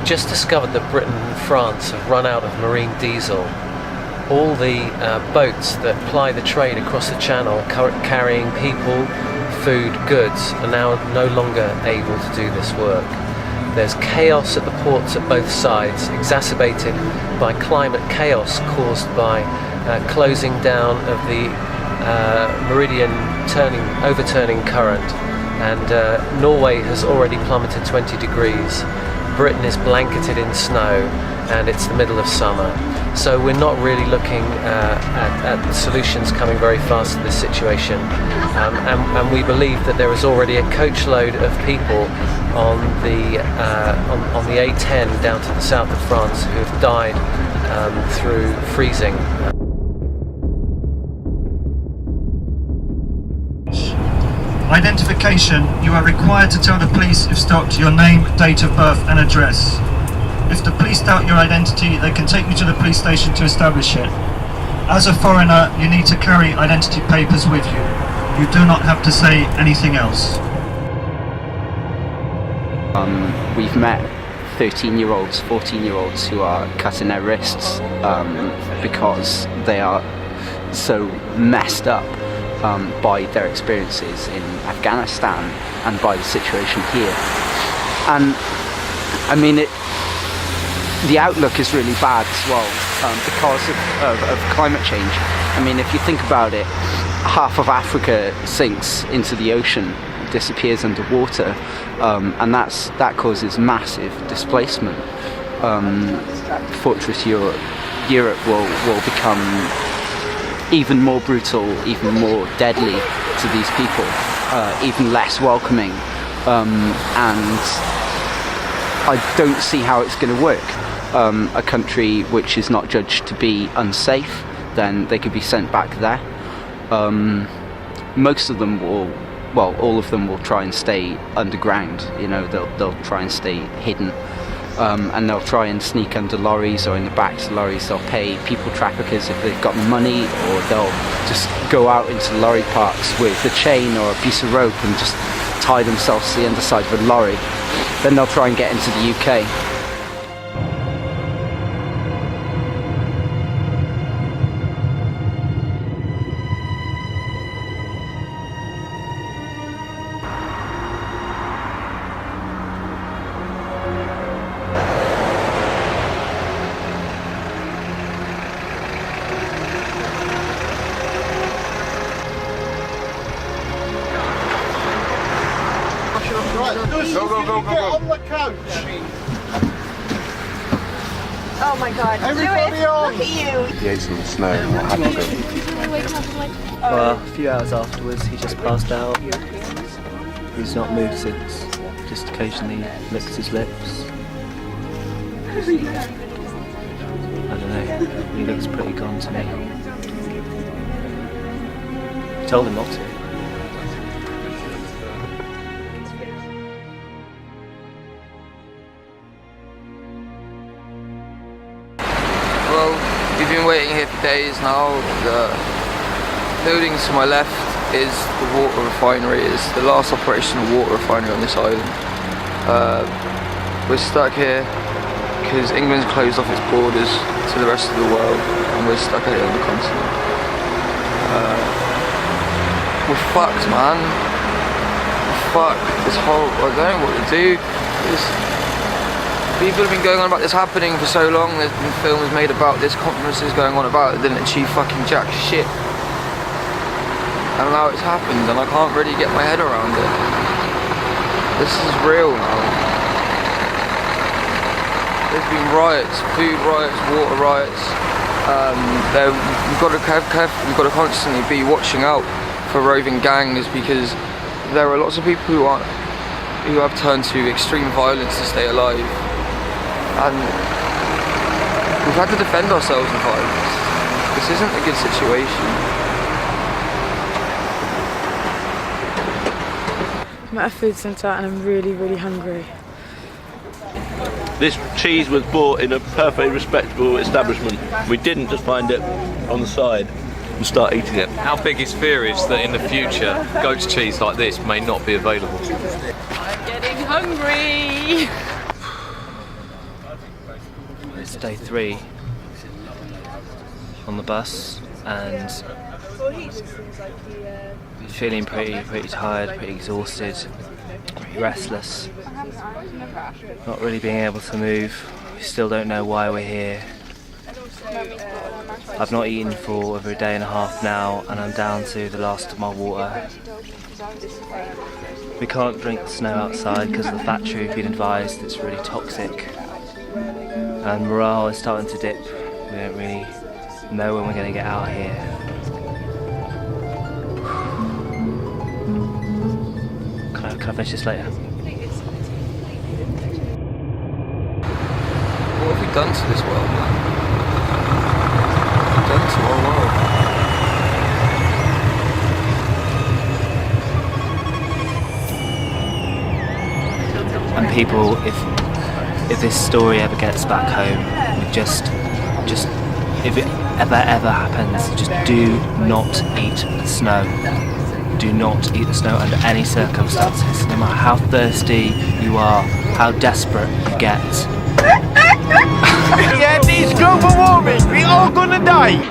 just discovered that Britain and France have run out of marine diesel. All the boats that ply the trade across the channel carrying people, food, goods are now no longer able to do this work. There's chaos at the ports at both sides, exacerbated by climate chaos caused by closing down of the meridian overturning current, and Norway has already plummeted 20 degrees. Britain is blanketed in snow, and it's the middle of summer. So we're not really looking at solutions coming very fast to this situation. And we believe that there is already a coachload of people on the A10 down to the south of France who have died through freezing. Identification. You are required to tell the police if stopped your name, date of birth and address. If the police doubt your identity, they can take you to the police station to establish it. As a foreigner, you need to carry identity papers with you. You do not have to say anything else. We've met 13-year-olds, 14-year-olds who are cutting their wrists because they are so messed up by their experiences in Afghanistan and by the situation here. And I mean, the outlook is really bad as well because of climate change. I mean, if you think about it, half of Africa sinks into the ocean, disappears underwater, and that causes massive displacement. Fortress Europe will become even more brutal, even more deadly to these people, even less welcoming, and I don't see how it's going to work. A country which is not judged to be unsafe, then they could be sent back there. Most of them will, well, all of them will try and stay underground. You know, they'll try and stay hidden. And they'll try and sneak under lorries, or in the backs of lorries they'll pay people traffickers if they've got money, or they'll just go out into lorry parks with a chain or a piece of rope and just tie themselves to the underside of a lorry. Then they'll try and get into the UK. Go. Get on the coach. Oh my God. Everybody Lewis, on. look at you. The ice and the snow and what have you. Well, a few hours afterwards he just passed out. He's not moved since, just occasionally licks his lips. I don't know, he looks pretty gone to me. I told him not to. Well, we've been waiting here for days now. The buildings to my left is the water refinery. It's the last operational water refinery on this island. We're stuck here because England's closed off its borders to the rest of the world, and we're stuck here on the continent. We're fucked, man. We're fucked. This whole, I don't know what to do. People have been going on about this happening for so long. There's been films made about this, conferences going on about it, didn't achieve fucking jack shit. And now it's happened, and I can't really get my head around it. This is real now. There's been riots, food riots, water riots. We've got to constantly be watching out for roving gangs, because there are lots of people who have turned to extreme violence to stay alive. And we've had to defend ourselves in violence. This isn't a good situation. I'm at a food centre and I'm really, really hungry. This cheese was bought in a perfectly respectable establishment. We didn't just find it on the side and start eating it. Our biggest fear is that in the future, goat's cheese like this may not be available. I'm getting hungry! day 3 on the bus and feeling pretty tired, pretty exhausted, pretty restless, not really being able to move. We still don't know why we're here. I've not eaten for over a day and a half now, and I'm down to the last of my water. We can't drink the snow outside because of the factory. We've been advised it's really toxic, and morale is starting to dip. We don't really know when we're going to get out of here. Can I finish this later? What have we done to this world, man? What have we done to our world? And people, if this story ever gets back home, just if it ever happens, just do not eat the snow. Do not eat the snow under any circumstances, no matter how thirsty you are, how desperate you get. Yeah, this global warming, we all gonna die.